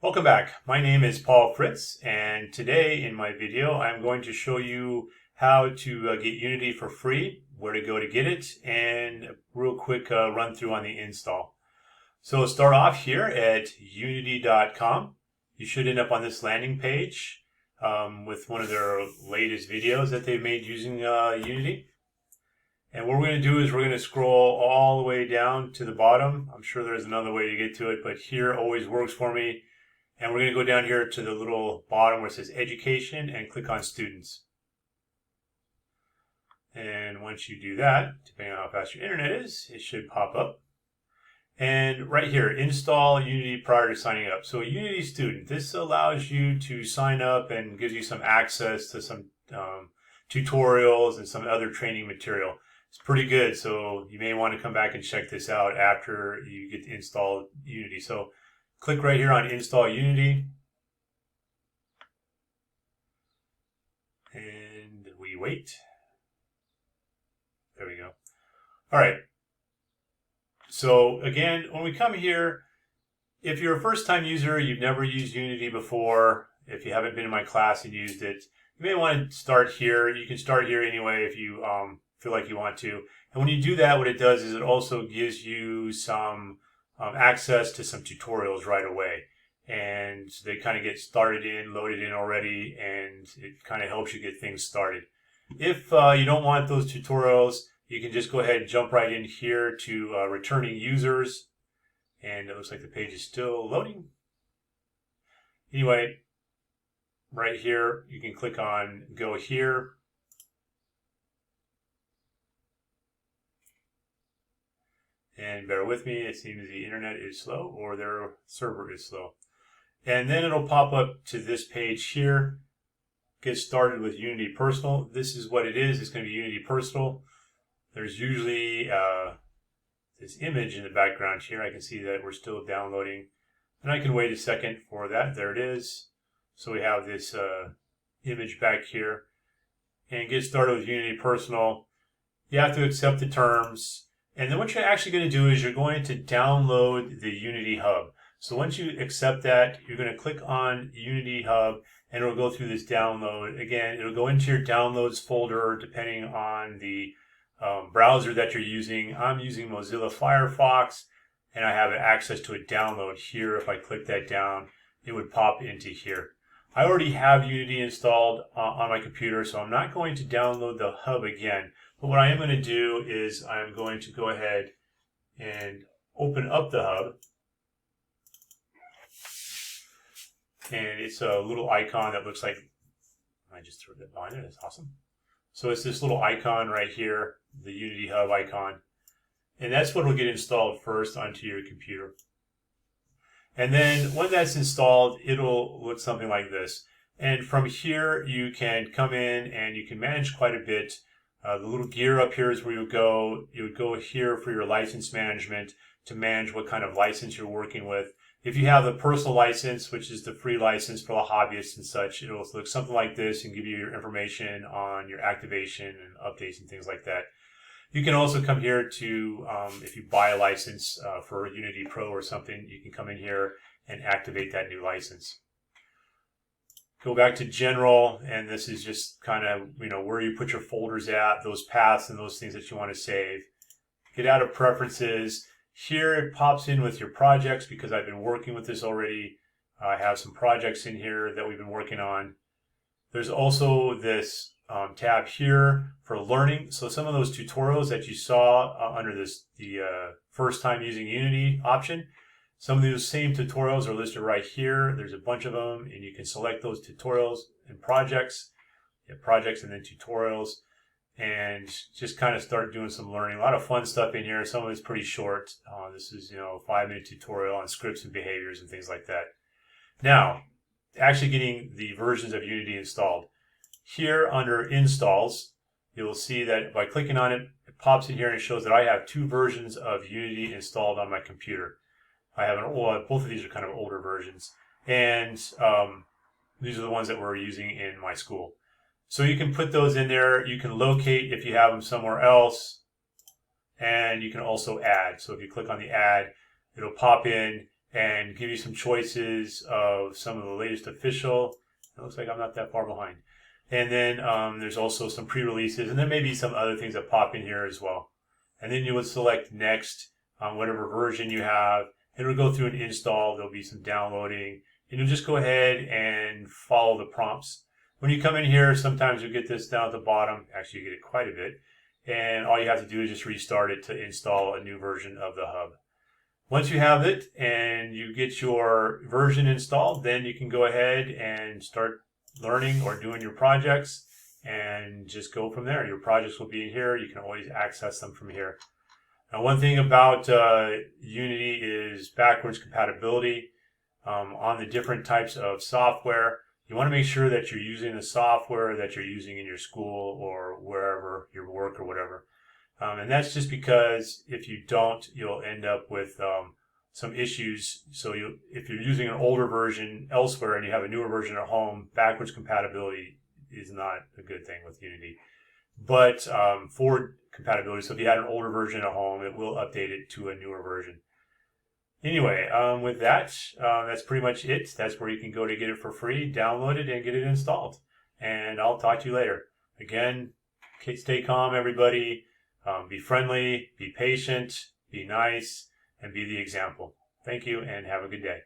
Welcome back. My name is Paul Fritz, and today in my video I'm going to show you how to get Unity for free, where to go to get it, and a real quick run through on the install. So start off here at unity.com. You should end up on this landing page with one of their latest videos that they've made using Unity. And what we're going to do is we're going to scroll all the way down to the bottom. I'm sure there's another way to get to it, but here always works for me. And we're going to go down here to the little bottom where it says Education and click on Students. And once you do that, depending on how fast your internet is, it should pop up. And right here, install Unity prior to signing up. So a Unity student, this allows you to sign up and gives you some access to some tutorials and some other training material. It's pretty good, so you may want to come back and check this out after you get to install Unity. So click right here on Install Unity. And we wait. There we go. All right. So again, when we come here, if you're a first-time user, you've never used Unity before, if you haven't been in my class and used it, you may want to start here. You can start here anyway if you feel like you want to. And when you do that, what it does is it also gives you some access to some tutorials right away. And they kind of get loaded in already, and it kind of helps you get things started. If you don't want those tutorials, you can just go ahead and jump right in here to returning users. And it looks like the page is still loading. Anyway, right here, you can click on Go Here. And bear with me, it seems the internet is slow or their server is slow. And then it'll pop up to this page here. Get started with Unity Personal. This is what it is. It's going to be Unity Personal. There's usually this image in the background here. I can see that we're still downloading. And I can wait a second for that. There it is. So we have this image back here. And get started with Unity Personal. You have to accept the terms. And then what you're actually going to do is you're going to download the Unity Hub. So once you accept that, you're going to click on Unity Hub and it'll go through this download. Again, it'll go into your downloads folder depending on the browser that you're using. I'm using Mozilla Firefox and I have access to a download here. If I click that down, it would pop into here. I already have Unity installed on my computer, so I'm not going to download the hub again. But what I am going to do is I'm going to go ahead and open up the hub. And it's a little icon that looks like, I just threw that on it, that's awesome. So it's this little icon right here, the Unity Hub icon. And that's what will get installed first onto your computer. And then when that's installed, it'll look something like this. And from here, you can come in and you can manage quite a bit. The little gear up here is where you would go. You would go here for your license management to manage what kind of license you're working with. If you have the personal license, which is the free license for the hobbyists and such, it'll look something like this and give you your information on your activation and updates and things like that. You can also come here to, if you buy a license for Unity Pro or something, you can come in here and activate that new license. Go back to General, and this is just kind of, where you put your folders at, those paths and those things that you want to save. Get out of Preferences. Here it pops in with your projects because I've been working with this already. I have some projects in here that we've been working on. There's also this tab here for learning. So some of those tutorials that you saw under the first time using Unity option, some of those same tutorials are listed right here. There's a bunch of them, and you can select those tutorials and projects. You have projects and then tutorials, and just kind of start doing some learning. A lot of fun stuff in here. Some of it's pretty short. This is, a 5-minute tutorial on scripts and behaviors and things like that. Now, actually getting the versions of Unity installed. Here under Installs, you'll see that by clicking on it, it pops in here and it shows that I have 2 versions of Unity installed on my computer. I have both of these are kind of older versions, and these are the ones that we're using in my school. So you can put those in there. You can locate if you have them somewhere else, and you can also add. So if you click on the add, it'll pop in and give you some choices of some of the latest official. It looks like I'm not that far behind. And then there's also some pre-releases, and then maybe some other things that pop in here as well. And then you would select next on whatever version you have. And it'll go through an install. There'll be some downloading. And you'll just go ahead and follow the prompts. When you come in here, sometimes you'll get this down at the bottom. Actually, you get it quite a bit. And all you have to do is just restart it to install a new version of the hub. Once you have it and you get your version installed, then you can go ahead and start learning or doing your projects and just go from there. Your projects will be in here. You can always access them from here. Now, one thing about Unity is backwards compatibility on the different types of software. You want to make sure that you're using the software that you're using in your school or wherever your work or whatever. And that's just because if you don't, you'll end up with some issues. So if you're using an older version elsewhere and you have a newer version at home, backwards compatibility is not a good thing with Unity. But forward compatibility, so if you had an older version at home, it will update it to a newer version. Anyway, with that, that's pretty much it. That's where you can go to get it for free, download it, and get it installed. And I'll talk to you later. Again, stay calm, everybody. Be friendly, be patient, be nice, and be the example. Thank you, and have a good day.